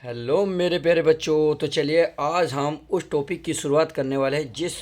Hello मेरे प्यारे बच्चों। तो चलिए आज हम उस टॉपिक की शुरुआत करने वाले हैं जिस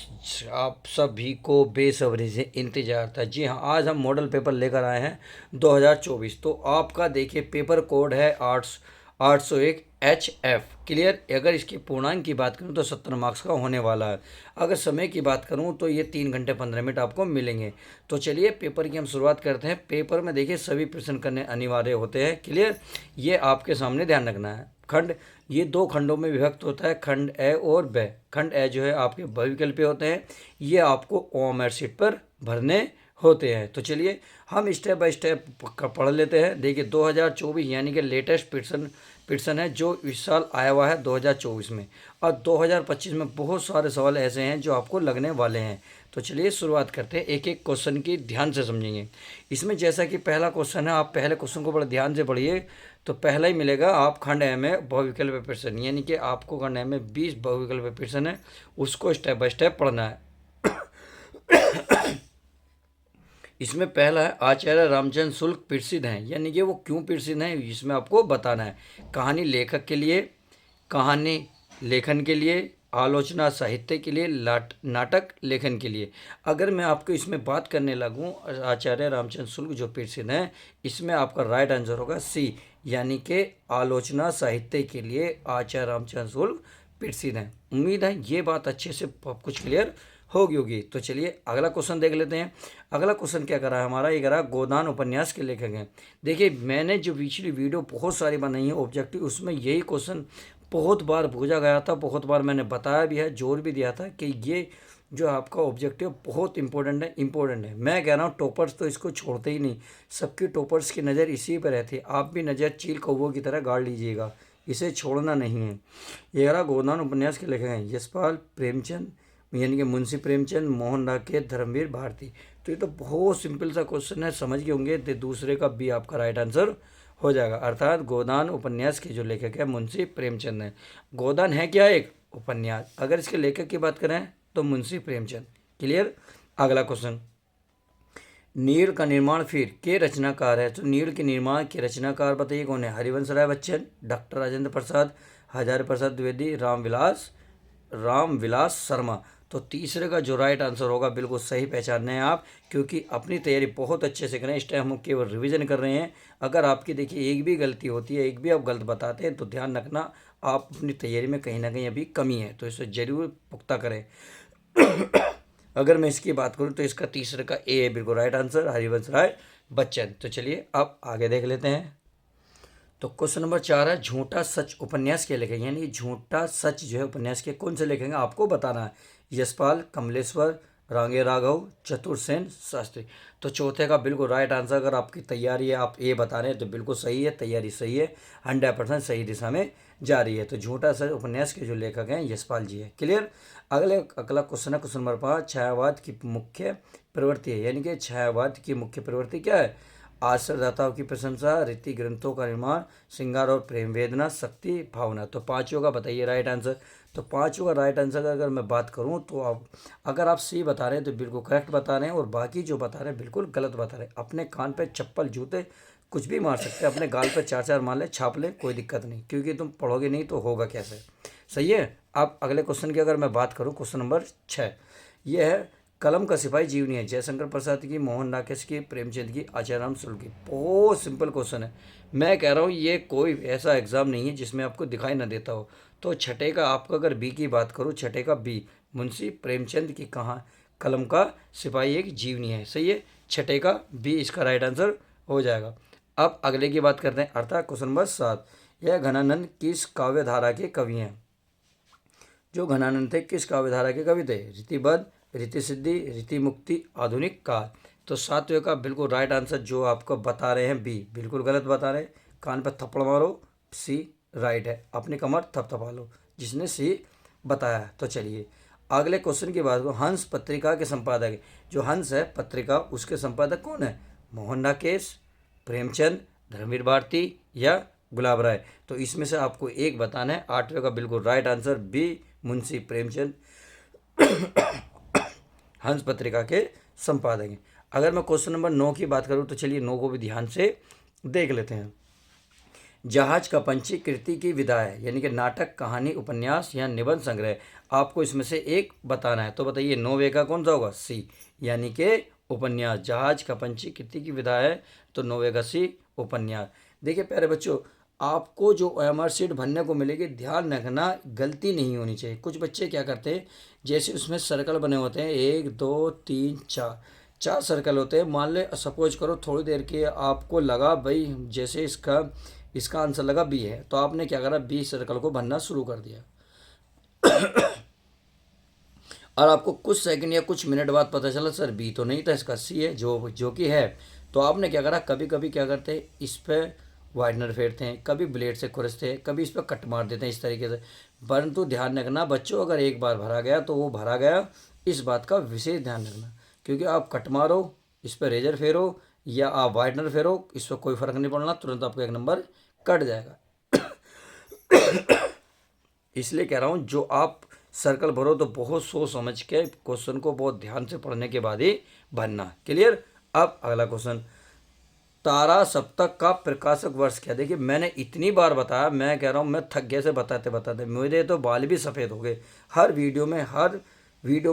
आप सभी को बेसब्री से इंतज़ार था। जी हाँ, आज हम मॉडल पेपर लेकर आए हैं 2024। तो आपका देखिए पेपर कोड है 801 HF। क्लियर। अगर इसकी पूर्णांक की बात करूं तो 70 मार्क्स का होने वाला है। अगर समय की बात करूं तो ये 3 घंटे 15 मिनट आपको मिलेंगे। तो चलिए पेपर की हम शुरुआत करते हैं। पेपर में देखिए सभी प्रश्न करने अनिवार्य होते हैं। क्लियर। ये आपके सामने ध्यान रखना है। खंड ये दो खंडों में विभक्त होता है, खंड ए और ब। खंड ए जो है आपके बहुविकल्पीय होते हैं। ये आपको ओएमआर शीट पर भरने होते हैं। तो चलिए हम स्टेप बाय स्टेप पढ़ लेते हैं। देखिए 2024 यानी कि लेटेस्ट पिटिशन है जो इस साल आया हुआ है 2024 में। और 2025 में बहुत सारे सवाल ऐसे हैं जो आपको लगने वाले हैं। तो चलिए शुरुआत करते हैं, एक एक क्वेश्चन की ध्यान से समझेंगे। इसमें जैसा कि पहला क्वेश्चन है, आप पहले क्वेश्चन को बड़े ध्यान से पढ़िए। तो पहला ही मिलेगा आप खंड ए में बहुविकल्प प्रश्न, यानी कि आपको खंड ए में 20 बहुविकल्प प्रश्न है, उसको स्टेप बाय स्टेप पढ़ना है। इसमें पहला है आचार्य रामचंद्र शुक्ल प्रसिद्ध हैं, यानी कि वो क्यों प्रसिद्ध हैं इसमें आपको बताना है। कहानी लेखक के लिए, कहानी लेखन के लिए, आलोचना साहित्य के लिए, नाटक लेखन के लिए। अगर मैं आपको इसमें बात करने लगूं आचार्य रामचंद्र शुक्ल जो प्रसिद्ध हैं, इसमें आपका राइट आंसर होगा सी, यानी कि आलोचना साहित्य के लिए आचार्य रामचंद्र शुक्ल प्रसिद्ध हैं। उम्मीद है ये बात अच्छे से कुछ क्लियर होगी। तो चलिए अगला क्वेश्चन देख लेते हैं। अगला क्वेश्चन क्या करा है हमारा, ये करा गोदान उपन्यास के लेखक हैं। देखिए मैंने जो पिछली वीडियो बहुत सारी बनाई है ऑब्जेक्टिव, उसमें यही क्वेश्चन बहुत बार पूछा गया था, बहुत बार मैंने बताया भी है, जोर भी दिया था कि ये जो आपका ऑब्जेक्टिव बहुत इंपॉर्टेंट है। मैं कह रहा हूँ टॉपर्स तो इसको छोड़ते ही नहीं, सबकी टॉपर्स की नज़र इसी पर रहती है। आप भी नज़र चील कौवों की तरह गाड़ लीजिएगा, इसे छोड़ना नहीं है। ये रहा गोदान उपन्यास के लेखक हैं यशपाल प्रेमचंद, यानी कि मुंशी प्रेमचंद, मोहन डाके, धर्मवीर भारती। तो ये तो बहुत सिंपल सा क्वेश्चन है, समझ गए होंगे। तो दूसरे का भी आपका राइट आंसर हो जाएगा। अर्थात गोदान उपन्यास के जो लेखक है मुंशी प्रेमचंद हैं। गोदान है क्या, एक उपन्यास। अगर इसके लेखक की बात करें तो मुंशी प्रेमचंद। क्लियर। अगला क्वेश्चन, नीड़ का निर्माण फिर के रचनाकार है। तो नीड़ के निर्माण के रचनाकार बताइए कौन है। हरिवंश राय बच्चन, डॉक्टर राजेंद्र प्रसाद, हजारी प्रसाद द्विवेदी, रामविलास शर्मा। तो तीसरे का जो राइट आंसर होगा बिल्कुल सही पहचानना है आप, क्योंकि अपनी तैयारी बहुत अच्छे से करें। इस टाइम हम केवल रिवीजन कर रहे हैं। अगर आपकी देखिए एक भी गलती होती है, एक भी आप गलत बताते हैं, तो ध्यान रखना आप अपनी तैयारी में कहीं ना कहीं अभी कमी है, तो इसे जरूर पुख्ता करें। अगर मैं इसकी बात करूं तो इसका तीसरे का ए है बिल्कुल राइट आंसर, हरिवंश राय बच्चन। तो चलिए अब आगे देख लेते हैं। तो क्वेश्चन नंबर 4 है झूठा सच उपन्यास के लेखक, यानी झूठा सच जो है उपन्यास के कौन से लेखक हैं आपको बताना है। यशपाल, कमलेश्वर, रांगे राघव, चतुर्सेन शास्त्री। तो चौथे का बिल्कुल राइट आंसर, अगर आपकी तैयारी है आप ए बता रहे हैं तो बिल्कुल सही है, तैयारी सही है, 100% सही दिशा में जा रही है। तो झूठा सच उपन्यास के जो लेखक हैं यशपाल जी है। क्लियर। अगला क्वेश्चन है क्वेश्चन नंबर 5, छायावाद की मुख्य प्रवृत्ति है, यानी कि छायावाद की मुख्य प्रवृत्ति क्या है। आश्रयदाताओं की प्रशंसा, रीति ग्रंथों का निर्माण, श्रृंगार और प्रेम, वेदना, शक्ति, भावना। तो पांचों का बताइए राइट आंसर। तो पांचों का राइट आंसर अगर मैं बात करूं तो आप अगर आप सी बता रहे हैं तो बिल्कुल करेक्ट बता रहे हैं, और बाकी जो बता रहे हैं बिल्कुल गलत बता रहे हैं। अपने कान पे चप्पल जूते कुछ भी मार सकते हैं, अपने गाल पे चार चार मार ले, छाप ले, कोई दिक्कत नहीं, क्योंकि तुम पढ़ोगे नहीं तो होगा कैसे। सही है। अब अगले क्वेश्चन की अगर मैं बात करूँ, क्वेश्चन नंबर 6, यह है कलम का सिपाही जीवनी है। जयशंकर प्रसाद की, मोहन राकेश की, प्रेमचंद की, आचार्य राम शुक्ल की। बहुत सिंपल क्वेश्चन है। मैं कह रहा हूँ ये कोई ऐसा एग्जाम नहीं है जिसमें आपको दिखाई ना देता हो। तो छठे का आपका अगर बी की बात करूँ, छठे का बी, मुंशी प्रेमचंद की कहाँ कलम का सिपाही एक जीवनी है। सही है, छठे का बी इसका राइट आंसर हो जाएगा। अब अगले की बात करते हैं, अर्थात क्वेश्चन नंबर 7, यह घनानंद किस काव्य धारा के कवि हैं। जो घनानंद थे किस काव्य धारा के कवि थे। रीतिबद्ध, रीति सिद्धि, रीति मुक्ति, आधुनिक काल। तो सातवें का बिल्कुल राइट आंसर जो आपको बता रहे हैं बी, बिल्कुल गलत बता रहे हैं। कान पर थप्पड़ मारो, सी राइट है, अपनी कमर थपथपा लो जिसने सी बताया है। तो चलिए अगले क्वेश्चन की बात करो, हंस पत्रिका के संपादक, जो हंस है पत्रिका उसके संपादक कौन है। मोहन राकेश, प्रेमचंद, धर्मवीर भारती या गुलाब राय। तो इसमें से आपको एक बताना है। आठवें का बिल्कुल right answer B, Munshi Premchand Hans पत्रिका के संपादक हैं। अगर मैं क्वेश्चन नंबर 9 की बात करूं तो चलिए 9 को भी ध्यान से देख लेते हैं। जहाज का पंछी कृति की विधा है, यानी कि नाटक, कहानी, उपन्यास या निबंध संग्रह। आपको इसमें से एक बताना है, तो बताइए 9 का कौन सा होगा? सी, यानी कि उपन्यास। जहाज का पंछी कृति की विधा है, तो 9 का सी उपन्यास। देखिए प्यारे बच्चों, आपको जो OMR शीट भरने को मिलेगी, ध्यान रखना गलती नहीं होनी चाहिए। कुछ बच्चे क्या करते हैं, जैसे उसमें सर्कल बने होते हैं, 1 2 3 4, 4 सर्कल होते हैं। मान ले सपोज करो थोड़ी देर के आपको लगा भाई जैसे इसका आंसर लगा बी है, तो आपने क्या करा, बी सर्कल को भरना शुरू कर दिया और आपको कुछ सेकंड या कुछ मिनट बाद पता चला सर बी तो नहीं था, इसका सी है, जो कि है। तो आपने क्या करा, कभी कभी क्या करते हैं, इस पर वाइडनर फेरते हैं, कभी ब्लेड से खुरसते हैं, कभी इस पर कट मार देते हैं इस तरीके से। परंतु ध्यान रखना बच्चों, अगर एक बार भरा गया तो वो भरा गया, इस बात का विशेष ध्यान रखना। क्योंकि आप कट मारो, इस पर रेजर फेरो या आप वाइडनर फेरो, इस पर कोई फर्क नहीं पड़ना, तुरंत आपका 1 नंबर कट जाएगा। इसलिए कह रहा हूँ, जो आप सर्कल भरो तो बहुत सोच समझ के क्वेश्चन को बहुत ध्यान से पढ़ने के बाद ही भरना। क्लियर? अब अगला क्वेश्चन, तारा सप्तक का प्रकाशक वर्ष क्या? देखिए मैंने इतनी बार बताया, मैं कह रहा हूँ मैं थक गया से बताते बताते, मेरे तो बाल भी सफ़ेद हो गए। हर वीडियो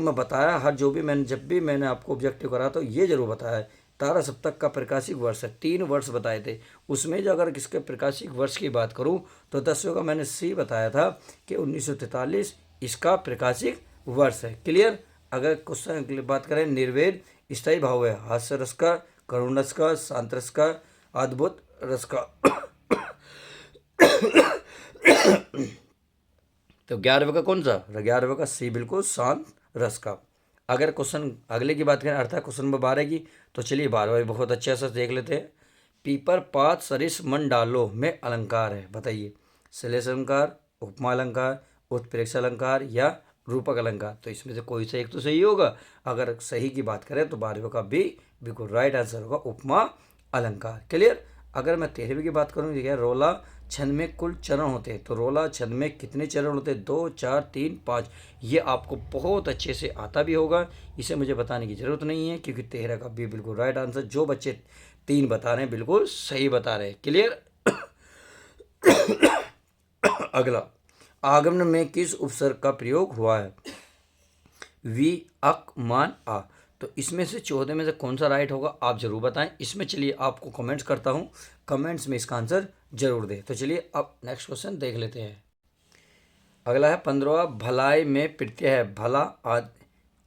में बताया, जो भी मैंने जब भी मैंने आपको ऑब्जेक्टिव करा तो ये जरूर बताया है, तारा सप्तक का प्रकाशिक वर्ष है। 3 वर्ष बताए थे, उसमें जो अगर किसके प्रकाशिक वर्ष की बात करूं तो 10वीं का मैंने सी बताया था कि 1943 इसका प्रकाशिक वर्ष है। क्लियर? अगर क्वेश्चन की बात करें, निर्वेद स्थायी भाव है, हास्य रस का, करुण रस का, शांत रस का, अद्भुत रस का। तो 11वें का कौन सा? 11वें का सी, बिल्कुल शांत रस का। अगर क्वेश्चन अगले की बात करें, अर्थात क्वेश्चन नंबर 12 की, तो चलिए 12वां भी बहुत अच्छे से देख लेते हैं। पीपर पात सरिस मन डालो में अलंकार है, बताइए श्लेष अलंकार, उपमा अलंकार, उत्प्रेक्षा अलंकार या रूपक अलंकार। तो इसमें से कोई सा एक तो सही होगा। अगर सही की बात करें तो 12वें का भी बिल्कुल राइट आंसर होगा, उपमा अलंकार। क्लियर? अगर मैं 13वीं की बात करूँ, ठीक है, रोला छंद में कुल चरण होते हैं, तो रोला छंद में कितने चरण होते हैं? 2 4 3 5। ये आपको बहुत अच्छे से आता भी होगा, इसे मुझे बताने की ज़रूरत नहीं है, क्योंकि 13 का भी बिल्कुल राइट आंसर। जो बच्चे 3 बता रहे हैं बिल्कुल सही बता रहे हैं। क्लियर? अगला, आगमन में किस उपसर्ग का प्रयोग हुआ है? वी, अक, मान, आ। तो इसमें से 14 में से कौन सा राइट होगा, आप जरूर बताएं। इसमें चलिए आपको कमेंट्स करता हूं, कमेंट्स में इसका आंसर जरूर दें। तो चलिए अब नेक्स्ट क्वेश्चन देख लेते हैं। अगला है 15वां, भलाई में प्रत्यय है भला,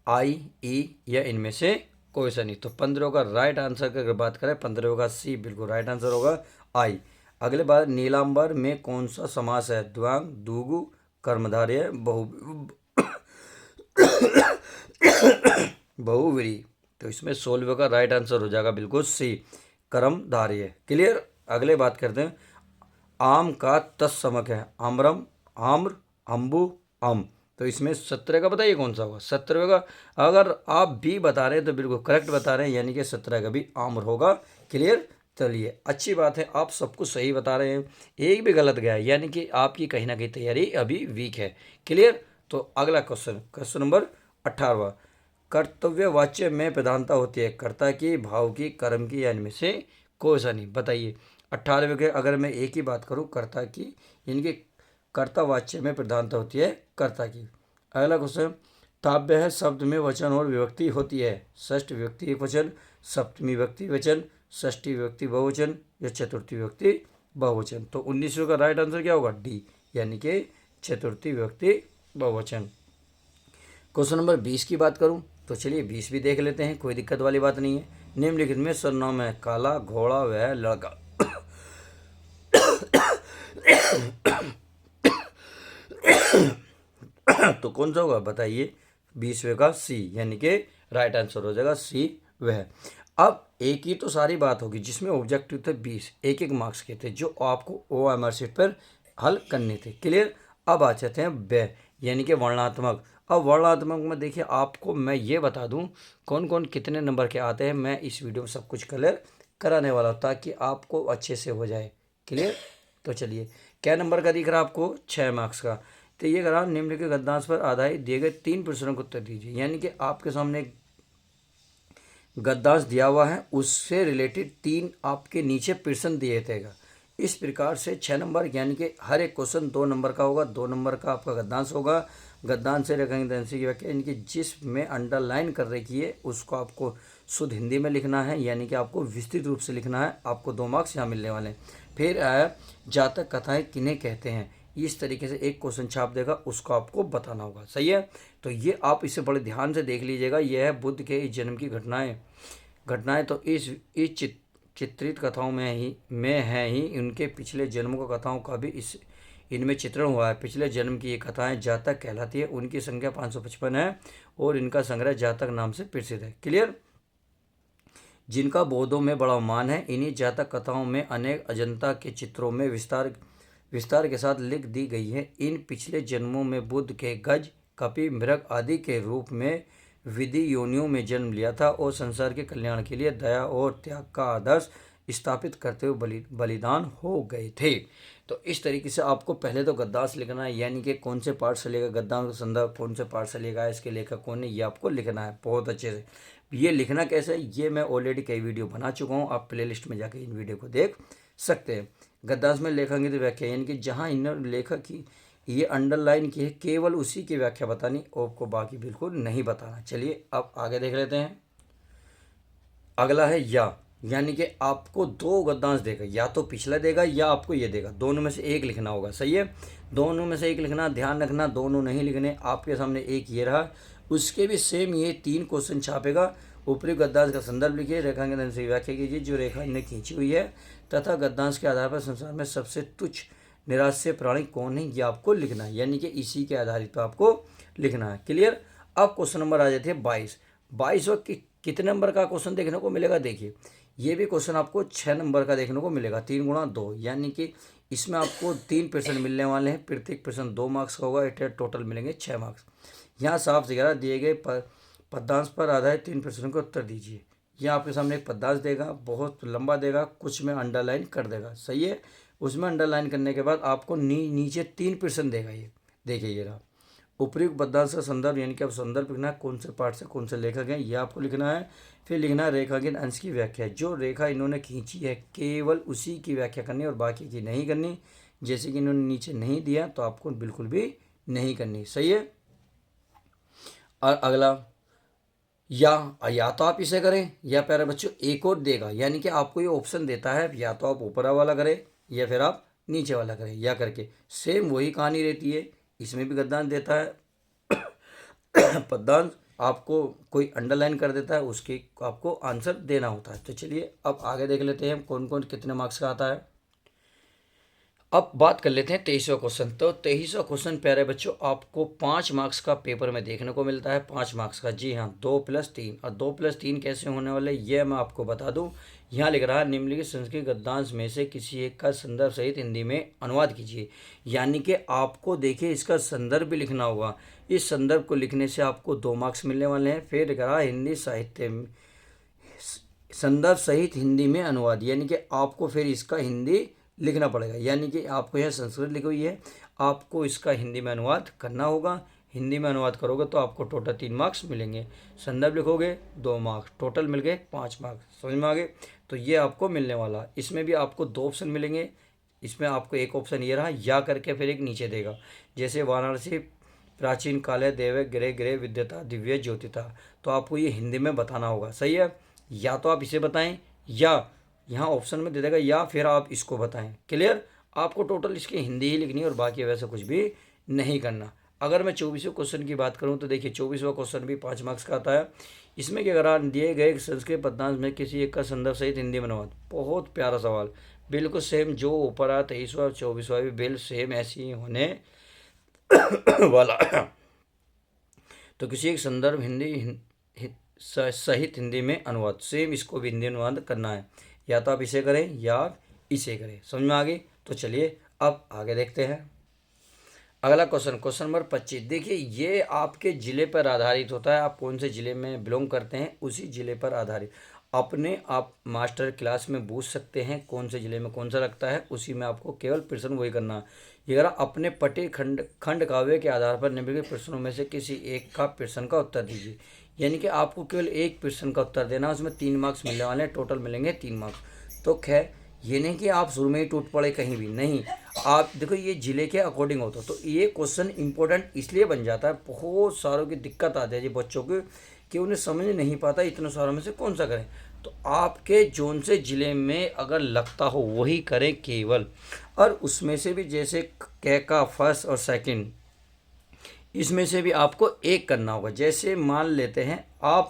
आई, ई या इनमें से कोई सा नहीं। तो 15 का राइट आंसर की अगर बात करें, 15 का सी बिल्कुल राइट आंसर होगा, आई। अगले बार, नीलांबर में कौन सा समास है? द्वंग, दुगु, कर्मधारय, बहुव्रीहि। तो इसमें 16वें का राइट आंसर हो जाएगा बिल्कुल सी, कर्मधारय। क्लियर? अगले बात करते हैं, आम का तत्समक है आम्रम, आम्र, अम्बु, अम। तो इसमें 17 का बताइए कौन सा होगा? 17वें का अगर आप भी बता रहे हैं तो बिल्कुल करेक्ट बता रहे हैं, यानी कि 17 का भी आम्र होगा। क्लियर? चलिए अच्छी बात है, आप सब कुछ सही बता रहे हैं, एक भी गलत गया है, यानी कि आपकी कहीं ना कहीं तैयारी अभी वीक है। क्लियर? तो अगला क्वेश्चन नंबर 18वां, कर्तव्यवाच्य में प्रधानता होती है कर्ता की, भाव की, कर्म की या इनमें से कोई सा नहीं। बताइए 18वें के अगर मैं एक ही बात करूं, कर्ता की, यानी कि कर्तावाच्य में प्रधानता होती है कर्ता की। अगला क्वेश्चन, ताव्य है शब्द में वचन और विभक्ति होती है, षष्ठ विभक्ति एक वचन, सप्तमी विभक्ति वचन, षष्ठी विभक्ति बहुवचन या चतुर्थी विभक्ति बहुवचन। तो 19वें का राइट आंसर क्या होगा? डी, यानी कि चतुर्थी विभक्ति बहुवचन। क्वेश्चन नंबर 20 की बात करूं तो चलिए 20 भी देख लेते हैं, कोई दिक्कत वाली बात नहीं है। निम्नलिखित में सर्वनाम है काला, घोड़ा व लड़का। तो कौन सा होगा बताइए? 20वें का सी, यानी कि राइट आंसर हो जाएगा सी वह। अब एक ही तो सारी बात होगी, जिसमें ऑब्जेक्टिव थे 20, एक एक मार्क्स के थे, जो आपको OMR शीट पर हल करने थे। क्लियर? अब आ जाते हैं ब, यानी कि वर्णात्मक। अब वर्णात्मक में देखिए, आपको मैं ये बता दूं कौन कौन कितने नंबर के आते हैं, मैं इस वीडियो में सब कुछ क्लियर कराने वाला हूँ, ताकि आपको अच्छे से हो जाए। क्लियर? तो चलिए, क्या नंबर का दिख रहा है आपको? 6 मार्क्स का। तो ये करा, निम्नलिखित गद्यांश पर आधारित दिए गए 3 प्रश्नों को उत्तर दीजिए। यानी कि आपके सामने गद्यांश दिया हुआ है, उससे रिलेटेड 3 आपके नीचे प्रश्न दिए थे। इस प्रकार से 6 नंबर यानी कि हर एक क्वेश्चन 2 नंबर का होगा। 2 नंबर का आपका गद्यांश होगा। गद्यांश से रेखांकन की व्याख्या यानी कि जिसमें अंडरलाइन कर रखी है उसको आपको शुद्ध हिंदी में लिखना है, यानी कि आपको विस्तृत रूप से लिखना है। आपको 2 मार्क्स यहाँ मिलने वाले हैं। फिर जातक कथाएं किन्हें कहते हैं, इस तरीके से एक क्वेश्चन छाप देगा, उसको आपको बताना होगा। सही है, तो ये आप इसे बड़े ध्यान से देख लीजिएगा। यह है बुद्ध के इस जन्म की घटनाएं तो इस चित्रित कथाओं में है ही उनके पिछले जन्मों का कथाओं का भी इनमें चित्रण हुआ है। पिछले जन्म की ये कथाएं जातक कहलाती है। उनकी संख्या 555 है और इनका संग्रह जातक नाम से प्रसिद्ध है। क्लियर, जिनका बौद्धों में बड़ा मान है। इन्हीं जातक कथाओं में अनेक अजंता के चित्रों में विस्तार के साथ लिख दी गई है। इन पिछले जन्मों में बुद्ध के गज, कपि, मृग आदि के रूप में विधि योनियों में जन्म लिया था और संसार के कल्याण के लिए दया और त्याग का आदर्श स्थापित करते हुए बलिदान हो गए थे। तो इस तरीके से आपको पहले तो गद्यांश लिखना है, यानी कि कौन से पार्ट से लेगा गद्यांश का संदर्भ, कौन से पार्ट से लेगा, इसके लेखक कौन है, ये आपको लिखना है बहुत अच्छे से। ये लिखना कैसे है ये मैं ऑलरेडी कई वीडियो बना चुका हूँ, आप प्लेलिस्ट में जाकर इन वीडियो को देख सकते हैं। गद्यांश में लेखक की व्याख्या यानी कि जहाँ इन लेखक की ये अंडरलाइन की है केवल उसी की व्याख्या बतानी, आपको बाकी बिल्कुल नहीं बताना। चलिए अब आगे देख लेते हैं। अगला है यानी कि आपको 2 गद्यांश देगा, या तो पिछला देगा या आपको ये देगा, दोनों में से एक लिखना होगा। सही है, दोनों में से एक लिखना, ध्यान रखना दोनों नहीं लिखने। आपके सामने एक ये रहा, उसके भी सेम ये 3 क्वेश्चन छापेगा। ऊपरी गद्यांश का संदर्भ लिखिए, रेखांकन से व्याख्या कीजिए जो रेखा इन्हें खींची हुई है, तथा गद्यांश के आधार पर संसार में सबसे तुच्छ निराश्य प्राणी कौन है ये आपको लिखना है, यानी कि इसी के आधारित पर आपको लिखना है। क्लियर, अब क्वेश्चन नंबर आ जाते हैं 22 कितने नंबर का क्वेश्चन देखने को मिलेगा। देखिए ये भी क्वेश्चन आपको 6 नंबर का देखने को मिलेगा, 3 गुणा 2, यानी कि इसमें आपको 3 प्रश्न मिलने वाले हैं। प्रत्येक प्रश्न 2 मार्क्स का होगा, टोटल मिलेंगे 6 मार्क्स। यहाँ साफ ज़रा दिए गए पद्यांश पर आधारित 3 प्रश्नों के उत्तर दीजिए। यह आपके सामने एक पद्यांश देगा, बहुत लंबा देगा, कुछ में अंडरलाइन कर देगा। सही है, उसमें अंडरलाइन करने के बाद आपको नीचे 3 प्रश्न देगा। ये देखिए ये रहा उपयुक्त पद्यांश का संदर्भ, यानी कि आप संदर्भ लिखना है, कौन से पाठ से कौन से लेखक हैं ये आपको लिखना है। फिर लिखना है रेखांकन अंश की व्याख्या, जो रेखा इन्होंने खींची है केवल उसी की व्याख्या करनी और बाकी की नहीं करनी। जैसे कि इन्होंने नीचे नहीं दिया तो आपको बिल्कुल भी नहीं करनी। सही है, और अगला या तो आप इसे करें या प्यारे बच्चों एक और देगा, यानी कि आपको ये ऑप्शन देता है या तो आप ऊपर वाला करें या फिर आप नीचे वाला करें, या करके सेम वही कहानी रहती है। इसमें भी गद्यांश देता है पद्यांश आपको कोई अंडरलाइन कर देता है, उसके आपको आंसर देना होता है। तो चलिए अब आगे देख लेते हैं कौन कौन कितने मार्क्स का आता है। अब बात कर लेते हैं 23वां क्वेश्चन। तो 23वां क्वेश्चन प्यारे बच्चों आपको 5 मार्क्स का पेपर में देखने को मिलता है, 5 मार्क्स का। जी हाँ, 2+3, और 2+3 कैसे होने वाले ये मैं आपको बता दूं। यहाँ लिख रहा है निम्नलिखित संस्कृत गद्यांश में से किसी एक का संदर्भ सहित हिंदी में अनुवाद कीजिए, यानी कि आपको देखिए इसका संदर्भ भी लिखना होगा। इस संदर्भ को लिखने से आपको 2 मार्क्स मिलने वाले हैं। फिर लिख रहा है हिंदी साहित्य में संदर्भ सहित हिंदी में अनुवाद, यानी कि आपको फिर इसका हिंदी लिखना पड़ेगा, यानी कि आपको यह संस्कृत लिखी हुई है, आपको इसका हिंदी में अनुवाद करना होगा। हिंदी में अनुवाद करोगे तो आपको टोटल 3 मार्क्स मिलेंगे। संदर्भ लिखोगे 2 मार्क्स, टोटल मिल गए 5 मार्क्स। समझ में आ गए, तो ये आपको मिलने वाला। इसमें भी आपको 2 ऑप्शन मिलेंगे। इसमें आपको एक ऑप्शन ये रहा या करके फिर एक नीचे देगा, जैसे वाराणसी प्राचीन काले देव ग्रह ग्रह विद्यता दिव्य ज्योतिता, तो आपको ये हिंदी में बताना होगा। सही है, या तो आप इसे बताएं या यहाँ ऑप्शन में दे देगा या फिर आप इसको बताएं। क्लियर, आपको टोटल इसकी हिंदी ही लिखनी है और बाकी वैसे कुछ भी नहीं करना। अगर मैं 24वें क्वेश्चन की बात करूँ तो देखिए 24वां क्वेश्चन भी 5 मार्क्स का आता है। इसमें क्या करा, दिए गए संस्कृत पद्यांश में किसी एक का संदर्भ सहित हिंदी में अनुवाद। बहुत प्यारा सवाल, बिल्कुल सेम जो ऊपर आया 23वां और 24वां भी बिल्कुल सेम ऐसी ही होने वाला। तो किसी एक संदर्भ सहित हिंदी में अनुवाद, सेम इसको भी हिंदी अनुवाद करना है, या तो आप इसे करें या आप इसे करें। समझ में आ गई, तो चलिए अब आगे देखते हैं। अगला क्वेश्चन नंबर 25। देखिए ये आपके ज़िले पर आधारित होता है, आप कौन से ज़िले में बिलोंग करते हैं उसी ज़िले पर आधारित। अपने आप मास्टर क्लास में पूछ सकते हैं कौन से ज़िले में कौन सा लगता है, उसी में आपको केवल प्रश्न वही करना है। ये करा अपने पटे खंड काव्य के आधार पर निम्नलिखित प्रश्नों में से किसी एक का प्रश्न का उत्तर दीजिए, यानी कि आपको केवल एक प्रश्न का उत्तर देना, उसमें 3 मार्क्स मिलने वाले हैं, टोटल मिलेंगे 3 मार्क्स। तो खैर ये नहीं कि आप शुरू में ही टूट पड़े कहीं भी नहीं। आप देखो ये जिले के अकॉर्डिंग होता है, तो ये क्वेश्चन इंपॉर्टेंट इसलिए बन जाता है, बहुत सारों की दिक्कत आ जाती है बच्चों को कि उन्हें समझ नहीं पाता इतने सारों में से कौन सा करें। तो आपके जोन से ज़िले में अगर लगता हो वही करें केवल, और उसमें से भी जैसे क का फर्स्ट और सेकंड, इसमें से भी आपको एक करना होगा। जैसे मान लेते हैं आप,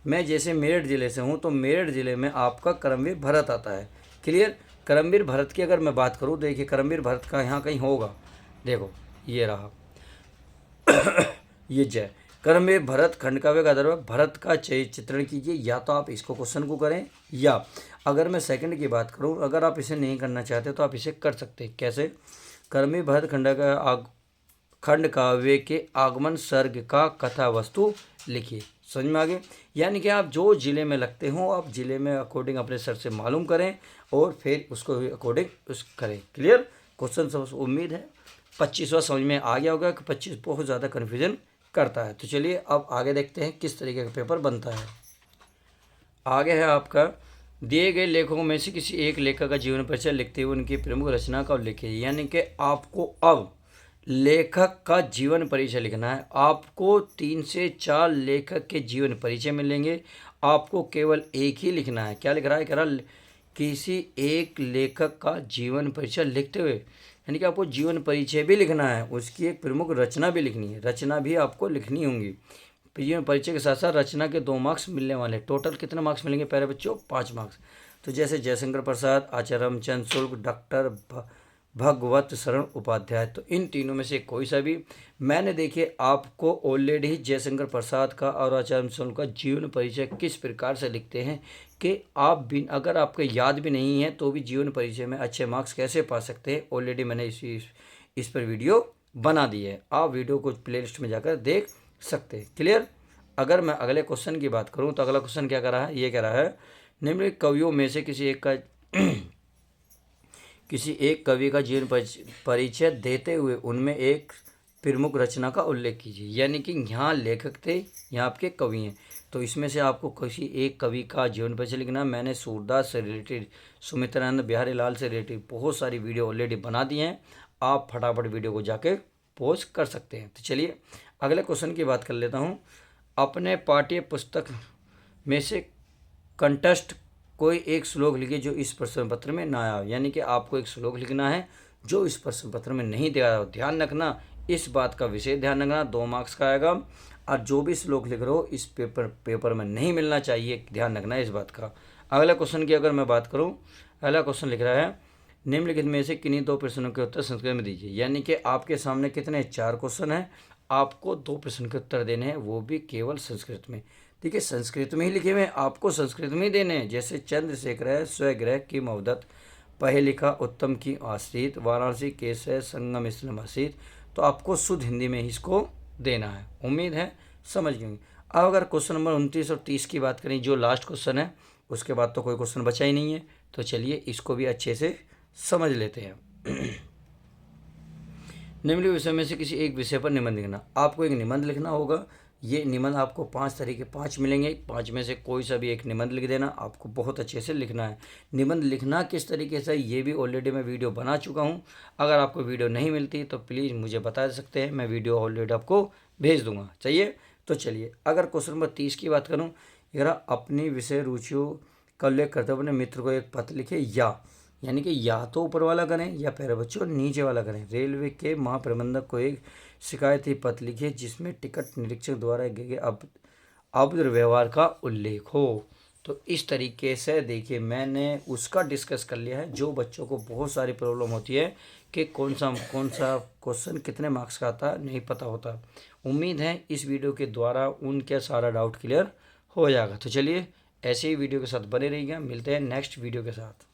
मैं जैसे मेरठ ज़िले से हूँ, तो मेरठ ज़िले में आपका करमवीर भरत आता है। क्लियर। करमवीर भरत की अगर मैं बात करूँ, देखिए करमवीर भरत का यहाँ कहीं होगा, देखो ये रहा ये जय कर्म भरत खंड काव्य का आधार भरत का चित्रण कीजिए। या तो आप इसको क्वेश्चन को करें, या अगर मैं सेकंड की बात करूं, अगर आप इसे नहीं करना चाहते तो आप इसे कर सकते हैं। कैसे? कर्मी भरत खंड काव्य के आगमन सर्ग का कथा वस्तु लिखिए। समझ में आ गए? यानी कि आप जो जिले में लगते हो, आप जिले में अकॉर्डिंग अपने सर से मालूम करें और फिर उसको अकॉर्डिंग उस करें। क्लियर? क्वेश्चन सब उम्मीद है 25वां समझ में आ गया होगा कि 25 बहुत ज़्यादा कन्फ्यूजन करता है। तो चलिए अब आगे देखते हैं किस तरीके का पेपर बनता है। आगे है आपका, दिए गए लेखकों में से किसी एक लेखक का जीवन परिचय लिखते हुए उनकी प्रमुख रचना का उल्लेख कीजिए। यानी कि आपको अब लेखक का जीवन परिचय लिखना है। आपको 3 से 4 लेखक के जीवन परिचय मिलेंगे, आपको केवल एक ही लिखना है। क्या लिख रहा है? कह रहा किसी एक लेखक का जीवन परिचय लिखते हुए, यानी कि आपको जीवन परिचय भी लिखना है, उसकी एक प्रमुख रचना भी लिखनी है, रचना भी आपको लिखनी होंगी। जीवन परिचय के साथ साथ रचना के 2 मार्क्स मिलने वाले। टोटल कितने मार्क्स मिलेंगे प्यारे बच्चों? 5 मार्क्स। तो जैसे जयशंकर प्रसाद, आचार्य रामचंद्र शुक्ल, डॉक्टर भगवत शरण उपाध्याय, तो इन तीनों में से कोई सा भी। मैंने देखिए आपको ऑलरेडी जयशंकर प्रसाद का और आचार्य शुक्ल का जीवन परिचय किस प्रकार से लिखते हैं कि आप भी, अगर आपको याद भी नहीं है तो भी जीवन परिचय में अच्छे मार्क्स कैसे पा सकते हैं, ऑलरेडी मैंने इस पर वीडियो बना दी है। आप वीडियो को प्लेलिस्ट में जाकर देख सकते हैं। क्लियर? अगर मैं अगले क्वेश्चन की बात करूं तो अगला क्वेश्चन क्या कर रहा है? ये कह रहा है निम्नलिखित कवियों में से किसी एक कवि का जीवन परिचय देते हुए उनमें एक प्रमुख रचना का उल्लेख कीजिए। यानी कि यहाँ लेखक थे, यहाँ आपके कवि हैं, तो इसमें से आपको किसी एक कवि का जीवन परिचय लिखना। मैंने सूरदास से रिलेटेड, सुमित्रानंद बिहारी लाल से रिलेटेड बहुत सारी वीडियो ऑलरेडी बना दी हैं, आप फटाफट वीडियो को जाके पोस्ट कर सकते हैं। तो चलिए अगले क्वेश्चन की बात कर लेता हूँ। अपने पाठ्य पुस्तक में से कंटेस्ट कोई एक श्लोक लिखिए जो इस प्रश्न पत्र में ना आया। यानी कि आपको एक श्लोक लिखना है जो इस प्रश्न पत्र में नहीं दिया हो। ध्यान रखना, इस बात का विशेष ध्यान रखना, 2 मार्क्स का आएगा। और जो भी श्लोक लिख रहे हो इस पेपर में नहीं मिलना चाहिए, ध्यान रखना इस बात का। अगला क्वेश्चन की अगर मैं बात करूँ, अगला क्वेश्चन लिख रहा है निम्नलिखित में से किन्हीं 2 प्रश्नों के उत्तर संस्कृत में दीजिए। यानी कि आपके सामने कितने 4 क्वेश्चन हैं, आपको 2 प्रश्न के उत्तर देने हैं, वो भी केवल संस्कृत में। ठीक है, संस्कृत में ही लिखे हुए हैं, आपको संस्कृत में ही देने हैं। जैसे चंद्रशेखर है स्वग्रह की मवदत, पहे लिखा उत्तम की आश्रित, वाराणसी केस है संगम इस्लाम आश्रित, तो आपको शुद्ध हिंदी में ही इसको देना है। उम्मीद है समझ गए। अब अगर क्वेश्चन नंबर 29 और 30 की बात करें, जो लास्ट क्वेश्चन है, उसके बाद तो कोई क्वेश्चन बचा ही नहीं है, तो चलिए इसको भी अच्छे से समझ लेते हैं। निम्नलिखित विषय में से किसी एक विषय पर निबंध लिखना। आपको एक निबंध लिखना होगा। ये निबंध आपको 5 तरीके 5 मिलेंगे, 5 में से कोई सा भी एक निबंध लिख देना, आपको बहुत अच्छे से लिखना है। निबंध लिखना किस तरीके से, ये भी ऑलरेडी मैं वीडियो बना चुका हूँ। अगर आपको वीडियो नहीं मिलती तो प्लीज़ मुझे बता सकते हैं, मैं वीडियो ऑलरेडी आपको भेज दूँगा। चाहिए? तो चलिए अगर क्वेश्चन नंबर 30 की बात करूँ, अगर अपनी विषय रुचियों का उल्लेख करते हुए अपने मित्र को एक पत्र लिखे, यानी कि या तो ऊपर वाला करें या प्यारे बच्चों नीचे वाला करें। रेलवे के महाप्रबंधक को एक शिकायती पत्र लिखिए जिसमें टिकट निरीक्षक द्वारा किए गए अभद्र व्यवहार का उल्लेख हो। तो इस तरीके से देखिए मैंने उसका डिस्कस कर लिया है। जो बच्चों को बहुत सारी प्रॉब्लम होती है कि कौन सा क्वेश्चन कितने मार्क्स का आता नहीं पता होता, उम्मीद है इस वीडियो के द्वारा उनके सारा डाउट क्लियर हो जाएगा। तो चलिए ऐसे ही वीडियो के साथ बने रहिएगा, मिलते हैं नेक्स्ट वीडियो के साथ।